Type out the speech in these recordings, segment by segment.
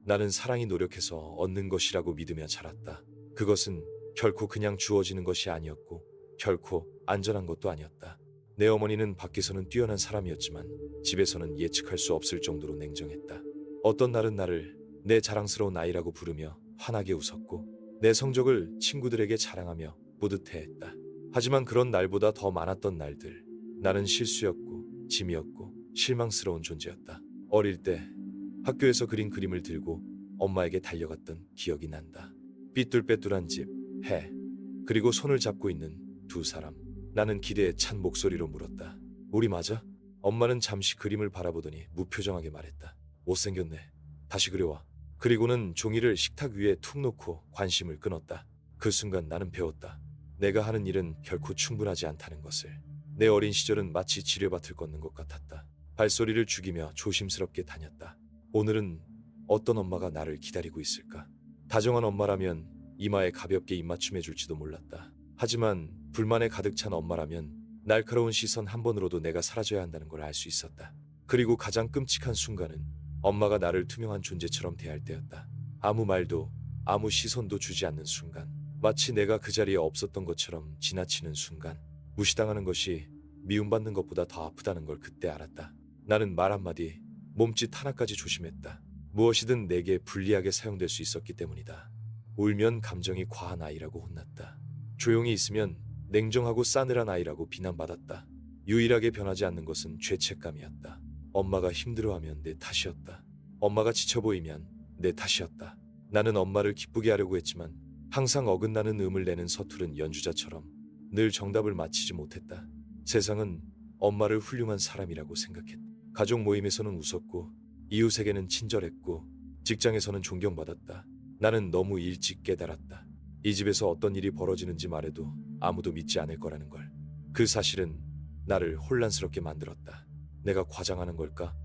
나는 사랑이 노력해서 얻는 것이라고 믿으며 자랐다. 그것은 결코 그냥 주어지는 것이 아니었고 결코 안전한 것도 아니었다. 내 어머니는 밖에서는 뛰어난 사람이었지만 집에서는 예측할 수 없을 정도로 냉정했다. 어떤 날은 나를 내 자랑스러운 아이라고 부르며 환하게 웃었고 내 성적을 친구들에게 자랑하며 뿌듯해했다. 하지만 그런 날보다 더 많았던 날들. 나는 실수였고 짐이었고 실망스러운 존재였다. 어릴 때 학교에서 그린 그림을 들고 엄마에게 달려갔던 기억이 난다. 삐뚤빼뚤한 집, 해, 그리고 손을 잡고 있는 두 사람. 나는 기대에 찬 목소리로 물었다. 우리 맞아? 엄마는 잠시 그림을 바라보더니 무표정하게 말했다. 못생겼네. 다시 그려와. 그리고는 종이를 식탁 위에 툭 놓고 관심을 끊었다. 그 순간 나는 배웠다. 내가 하는 일은 결코 충분하지 않다는 것을. 내 어린 시절은 마치 지뢰밭을 걷는 것 같았다. 발소리를 죽이며 조심스럽게 다녔다. 오늘은 어떤 엄마가 나를 기다리고 있을까? 다정한 엄마라면 이마에 가볍게 입맞춤해 줄지도 몰랐다. 하지만 불만에 가득 찬 엄마라면 날카로운 시선 한 번으로도 내가 사라져야 한다는 걸 알 수 있었다. 그리고 가장 끔찍한 순간은 엄마가 나를 투명한 존재처럼 대할 때였다. 아무 말도 아무 시선도 주지 않는 순간. 마치 내가 그 자리에 없었던 것처럼 지나치는 순간. 무시당하는 것이 미움받는 것보다 더 아프다는 걸 그때 알았다. 나는 말 한마디, 몸짓 하나까지 조심했다. 무엇이든 내게 불리하게 사용될 수 있었기 때문이다. 울면 감정이 과한 아이라고 혼났다. 조용히 있으면 냉정하고 싸늘한 아이라고 비난받았다. 유일하게 변하지 않는 것은 죄책감이었다. 엄마가 힘들어하면 내 탓이었다. 엄마가 지쳐 보이면 내 탓이었다. 나는 엄마를 기쁘게 하려고 했지만 항상 어긋나는 음을 내는 서투른 연주자처럼 늘 정답을 맞히지 못했다. 세상은 엄마를 훌륭한 사람이라고 생각했다. 가족 모임에서는 웃었고 이웃에게는 친절했고 직장에서는 존경받았다. 나는 너무 일찍 깨달았다. 이 집에서 어떤 일이 벌어지는지 말해도 아무도 믿지 않을 거라는 걸. 그 사실은 나를 혼란스럽게 만들었다. 내가 과장하는 걸까?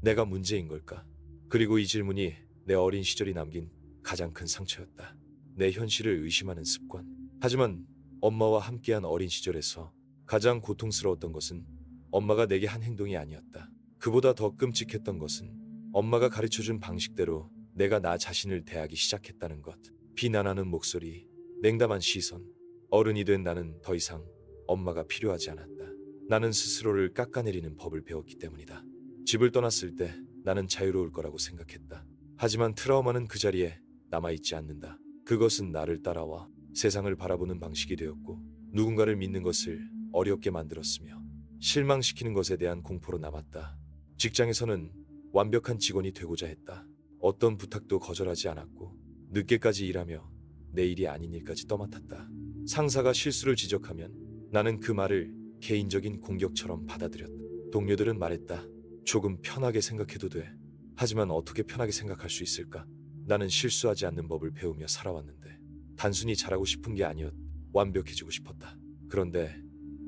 내가 문제인 걸까? 그리고 이 질문이 내 어린 시절이 남긴 가장 큰 상처였다. 내 현실을 의심하는 습관. 하지만 엄마와 함께한 어린 시절에서 가장 고통스러웠던 것은 엄마가 내게 한 행동이 아니었다. 그보다 더 끔찍했던 것은 엄마가 가르쳐준 방식대로 내가 나 자신을 대하기 시작했다는 것. 비난하는 목소리, 냉담한 시선. 어른이 된 나는 더 이상 엄마가 필요하지 않았다. 나는 스스로를 깎아내리는 법을 배웠기 때문이다. 집을 떠났을 때 나는 자유로울 거라고 생각했다. 하지만 트라우마는 그 자리에 남아있지 않는다. 그것은 나를 따라와 세상을 바라보는 방식이 되었고 누군가를 믿는 것을 어렵게 만들었으며 실망시키는 것에 대한 공포로 남았다. 직장에서는 완벽한 직원이 되고자 했다. 어떤 부탁도 거절하지 않았고 늦게까지 일하며 내 일이 아닌 일까지 떠맡았다. 상사가 실수를 지적하면 나는 그 말을 개인적인 공격처럼 받아들였다. 동료들은 말했다. 조금 편하게 생각해도 돼. 하지만 어떻게 편하게 생각할 수 있을까? 나는 실수하지 않는 법을 배우며 살아왔는데 단순히 잘하고 싶은 게 아니었. 완벽해지고 싶었다. 그런데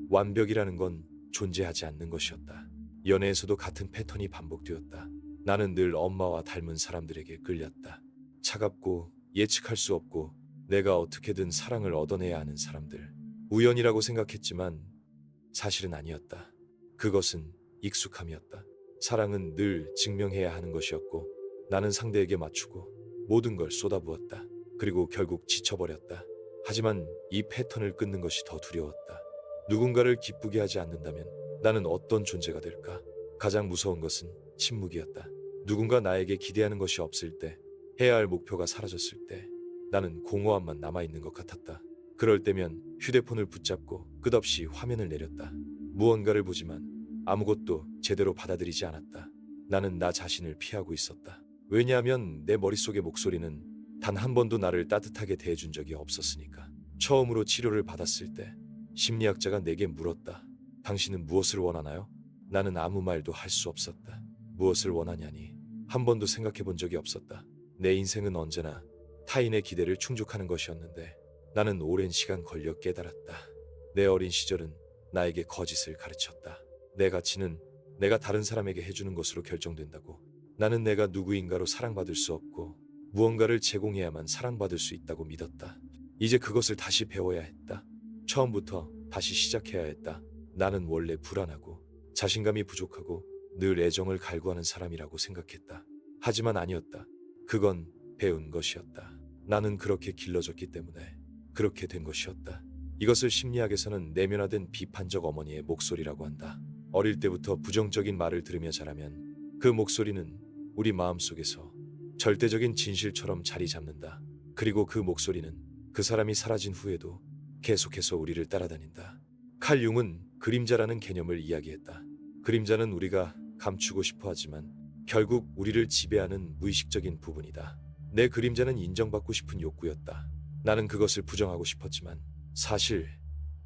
완벽이라는 건 존재하지 않는 것이었다. 연애에서도 같은 패턴이 반복되었다. 나는 늘 엄마와 닮은 사람들에게 끌렸다. 차갑고 예측할 수 없고 내가 어떻게든 사랑을 얻어내야 하는 사람들. 우연이라고 생각했지만 사실은 아니었다. 그것은 익숙함이었다. 사랑은 늘 증명해야 하는 것이었고 나는 상대에게 맞추고 모든 걸 쏟아부었다. 그리고 결국 지쳐버렸다. 하지만 이 패턴을 끊는 것이 더 두려웠다. 누군가를 기쁘게 하지 않는다면 나는 어떤 존재가 될까? 가장 무서운 것은 침묵이었다. 누군가 나에게 기대하는 것이 없을 때, 해야 할 목표가 사라졌을 때 나는 공허함만 남아있는 것 같았다. 그럴 때면 휴대폰을 붙잡고 끝없이 화면을 내렸다. 무언가를 보지만 아무것도 제대로 받아들이지 않았다. 나는 나 자신을 피하고 있었다. 왜냐하면 내 머릿속의 목소리는 단 한 번도 나를 따뜻하게 대해준 적이 없었으니까. 처음으로 치료를 받았을 때 심리학자가 내게 물었다. 당신은 무엇을 원하나요? 나는 아무 말도 할 수 없었다. 무엇을 원하냐니 한 번도 생각해 본 적이 없었다. 내 인생은 언제나 타인의 기대를 충족하는 것이었는데 나는 오랜 시간 걸려 깨달았다. 내 어린 시절은 나에게 거짓을 가르쳤다. 내 가치는 내가 다른 사람에게 해주는 것으로 결정된다고. 나는 내가 누구인가로 사랑받을 수 없고 무언가를 제공해야만 사랑받을 수 있다고 믿었다. 이제 그것을 다시 배워야 했다. 처음부터 다시 시작해야 했다. 나는 원래 불안하고 자신감이 부족하고 늘 애정을 갈구하는 사람이라고 생각했다. 하지만 아니었다. 그건 배운 것이었다. 나는 그렇게 길러졌기 때문에 그렇게 된 것이었다. 이것을 심리학에서는 내면화된 비판적 어머니의 목소리라고 한다. 어릴 때부터 부정적인 말을 들으며 자라면 그 목소리는 우리 마음속에서 절대적인 진실처럼 자리 잡는다. 그리고 그 목소리는 그 사람이 사라진 후에도 계속해서 우리를 따라다닌다. 칼 융은 그림자라는 개념을 이야기했다. 그림자는 우리가 감추고 싶어 하지만 결국 우리를 지배하는 무의식적인 부분이다. 내 그림자는 인정받고 싶은 욕구였다. 나는 그것을 부정하고 싶었지만 사실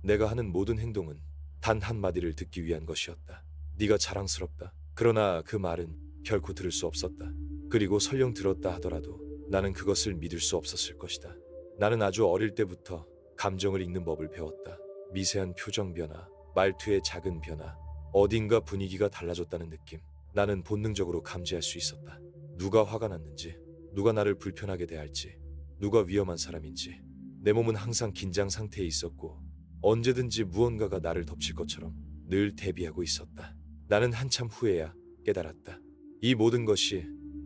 내가 하는 모든 행동은 단 한마디를 듣기 위한 것이었다. 네가 자랑스럽다. 그러나 그 말은 결코 들을 수 없었다. 그리고 설령 들었다 하더라도 나는 그것을 믿을 수 없었을 것이다. 나는 아주 어릴 때부터 감정을 읽는 법을 배웠다. 미세한 표정 변화, 말투의 작은 변화, 어딘가 분위기가 달라졌다는 느낌. 나는 본능적으로 감지할 수 있었다. 누가 화가 났는지, 누가 나를 불편하게 대할지, 누가 위험한 사람인지. 내 몸은 항상 긴장 상태에 있었고 언제든지 무언가가 나를 덮칠 것처럼 늘 대비하고 있었다. 나는 한참 후에야 깨달았다. 이 모든 것이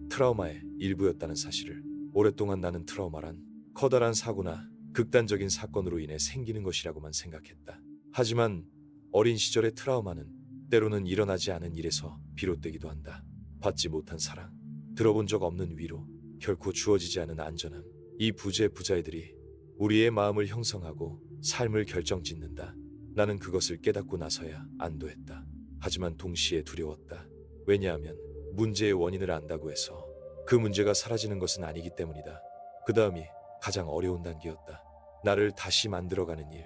트라우마의 일부였다는 사실을. 오랫동안 나는 트라우마란 커다란 사고나 극단적인 사건으로 인해 생기는 것이라고만 생각했다. 하지만 어린 시절의 트라우마는 때로는 일어나지 않은 일에서 비롯되기도 한다. 받지 못한 사랑, 들어본 적 없는 위로, 결코 주어지지 않은 안전함. 이 부재부자애들이 우리의 마음을 형성하고 삶을 결정짓는다. 나는 그것을 깨닫고 나서야 안도했다. 하지만 동시에 두려웠다. 왜냐하면 문제의 원인을 안다고 해서 그 문제가 사라지는 것은 아니기 때문이다. 그 다음이 가장 어려운 단계였다. 나를 다시 만들어가는 일.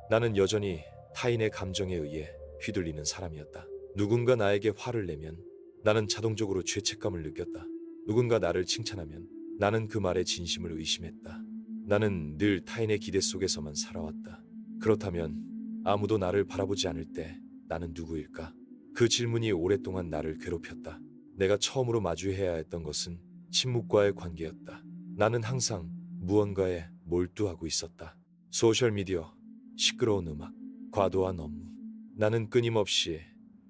나는 여전히 타인의 감정에 의해 휘둘리는 사람이었다. 누군가 나에게 화를 내면 나는 자동적으로 죄책감을 느꼈다. 누군가 나를 칭찬하면 나는 그 말에 진심을 의심했다. 나는 늘 타인의 기대 속에서만 살아왔다. 그렇다면 아무도 나를 바라보지 않을 때 나는 누구일까? 그 질문이 오랫동안 나를 괴롭혔다. 내가 처음으로 마주해야 했던 것은 침묵과의 관계였다. 나는 항상 무언가에 몰두하고 있었다. 소셜미디어, 시끄러운 음악, 과도한 업무. 나는 끊임없이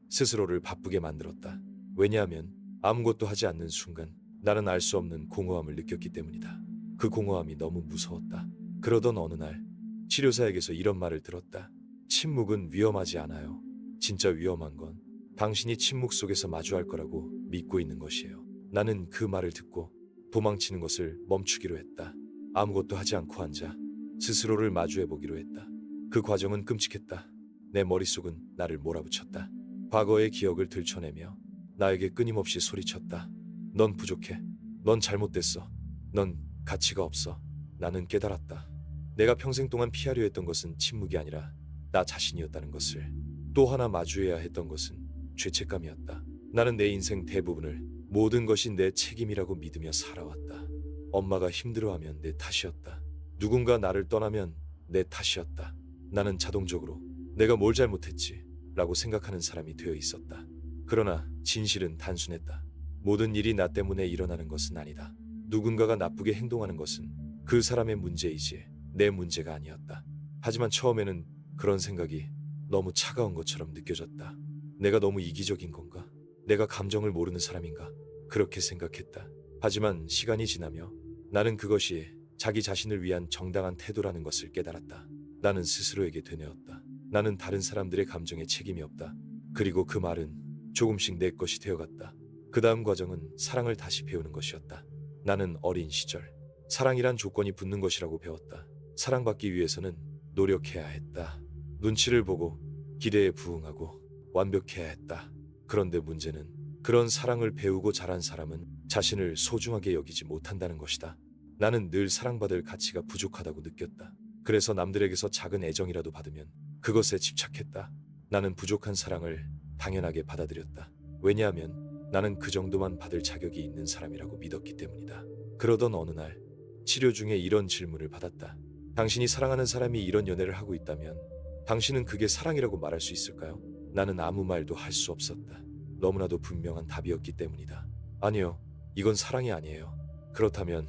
스스로를 바쁘게 만들었다. 왜냐하면 아무것도 하지 않는 순간 나는 알 수 없는 공허함을 느꼈기 때문이다. 그 공허함이 너무 무서웠다. 그러던 어느 날 치료사에게서 이런 말을 들었다. 침묵은 위험하지 않아요. 진짜 위험한 건 당신이 침묵 속에서 마주할 거라고 믿고 있는 것이에요. 나는 그 말을 듣고 도망치는 것을 멈추기로 했다. 아무것도 하지 않고 앉아 스스로를 마주해보기로 했다. 그 과정은 끔찍했다. 내 머릿속은 나를 몰아붙였다. 과거의 기억을 들춰내며 나에게 끊임없이 소리쳤다. 넌 부족해. 넌 잘못됐어. 넌 가치가 없어. 나는 깨달았다. 내가 평생 동안 피하려 했던 것은 침묵이 아니라 나 자신이었다는 것을. 또 하나 마주해야 했던 것은 죄책감이었다. 나는 내 인생 대부분을 모든 것이 내 책임이라고 믿으며 살아왔다. 엄마가 힘들어하면 내 탓이었다. 누군가 나를 떠나면 내 탓이었다. 나는 자동적으로 내가 뭘 잘못했지 라고 생각하는 사람이 되어 있었다. 그러나 진실은 단순했다. 모든 일이 나 때문에 일어나는 것은 아니다. 누군가가 나쁘게 행동하는 것은 그 사람의 문제이지 내 문제가 아니었다. 하지만 처음에는 그런 생각이 너무 차가운 것처럼 느껴졌다. 내가 너무 이기적인 건가? 내가 감정을 모르는 사람인가? 그렇게 생각했다. 하지만 시간이 지나며 나는 그것이 자기 자신을 위한 정당한 태도라는 것을 깨달았다. 나는 스스로에게 되뇌었다. 나는 다른 사람들의 감정에 책임이 없다. 그리고 그 말은 조금씩 내 것이 되어갔다. 그 다음 과정은 사랑을 다시 배우는 것이었다. 나는 어린 시절 사랑이란 조건이 붙는 것이라고 배웠다. 사랑받기 위해서는 노력해야 했다. 눈치를 보고 기대에 부응하고 완벽해야 했다. 그런데 문제는 그런 사랑을 배우고 자란 사람은 자신을 소중하게 여기지 못한다는 것이다. 나는 늘 사랑받을 가치가 부족하다고 느꼈다. 그래서 남들에게서 작은 애정이라도 받으면 그것에 집착했다. 나는 부족한 사랑을 당연하게 받아들였다. 왜냐하면 나는 그 정도만 받을 자격이 있는 사람이라고 믿었기 때문이다. 그러던 어느 날 치료 중에 이런 질문을 받았다. 당신이 사랑하는 사람이 이런 연애를 하고 있다면 당신은 그게 사랑이라고 말할 수 있을까요? 나는 아무 말도 할 수 없었다. 너무나도 분명한 답이었기 때문이다. 아니요, 이건 사랑이 아니에요. 그렇다면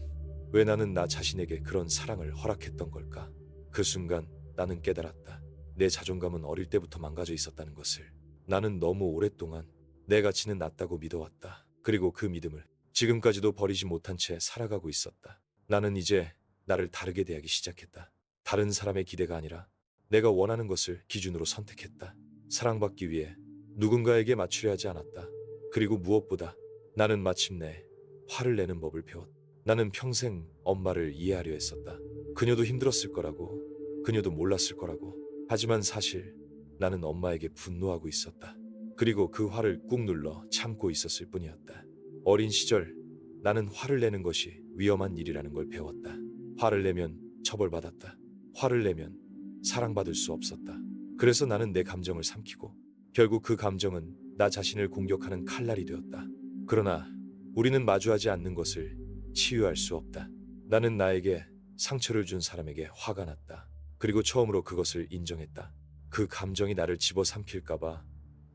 왜 나는 나 자신에게 그런 사랑을 허락했던 걸까? 그 순간 나는 깨달았다. 내 자존감은 어릴 때부터 망가져 있었다는 것을. 나는 너무 오랫동안 내 가치는 낮다고 믿어왔다. 그리고 그 믿음을 지금까지도 버리지 못한 채 살아가고 있었다. 나는 이제 나를 다르게 대하기 시작했다. 다른 사람의 기대가 아니라 내가 원하는 것을 기준으로 선택했다. 사랑받기 위해 누군가에게 맞추려 하지 않았다. 그리고 무엇보다 나는 마침내 화를 내는 법을 배웠다. 나는 평생 엄마를 이해하려 했었다. 그녀도 힘들었을 거라고, 그녀도 몰랐을 거라고. 하지만 사실 나는 엄마에게 분노하고 있었다. 그리고 그 화를 꾹 눌러 참고 있었을 뿐이었다. 어린 시절 나는 화를 내는 것이 위험한 일이라는 걸 배웠다. 화를 내면 처벌받았다. 화를 내면 사랑받을 수 없었다. 그래서 나는 내 감정을 삼키고 결국 그 감정은 나 자신을 공격하는 칼날이 되었다. 그러나 우리는 마주하지 않는 것을 치유할 수 없다. 나는 나에게 상처를 준 사람에게 화가 났다. 그리고 처음으로 그것을 인정했다. 그 감정이 나를 집어삼킬까봐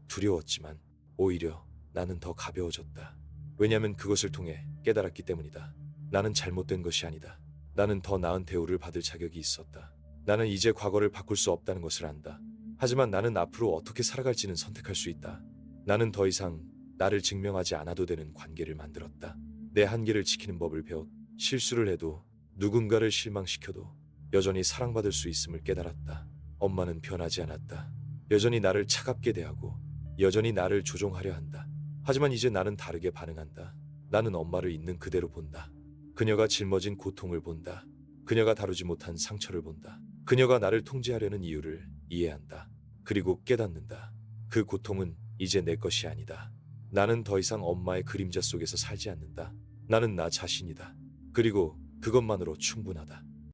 두려웠지만 오히려 나는 더 가벼워졌다. 왜냐하면 그것을 통해 깨달았기 때문이다. 나는 잘못된 것이 아니다. 나는 더 나은 대우를 받을 자격이 있었다. 나는 이제 과거를 바꿀 수 없다는 것을 안다. 하지만 나는 앞으로 어떻게 살아갈지는 선택할 수 있다. 나는 더 이상 나를 증명하지 않아도 되는 관계를 만들었다. 내 한계를 지키는 법을 배웠. 실수를 해도 누군가를 실망시켜도 여전히 사랑받을 수 있음을 깨달았다. 엄마는 변하지 않았다. 여전히 나를 차갑게 대하고 여전히 나를 조종하려 한다. 하지만 이제 나는 다르게 반응한다. 나는 엄마를 있는 그대로 본다. 그녀가 짊어진 고통을 본다. 그녀가 다루지 못한 상처를 본다. 그녀가 나를 통제하려는 이유를 이해한다. 그리고 깨닫는다. 그 고통은 이제 내 것이 아니다. 나는 더 이상 엄마의 그림자 속에서 살지 않는다. 나는 나 자신이다. 그리고 그것만으로 충분하다.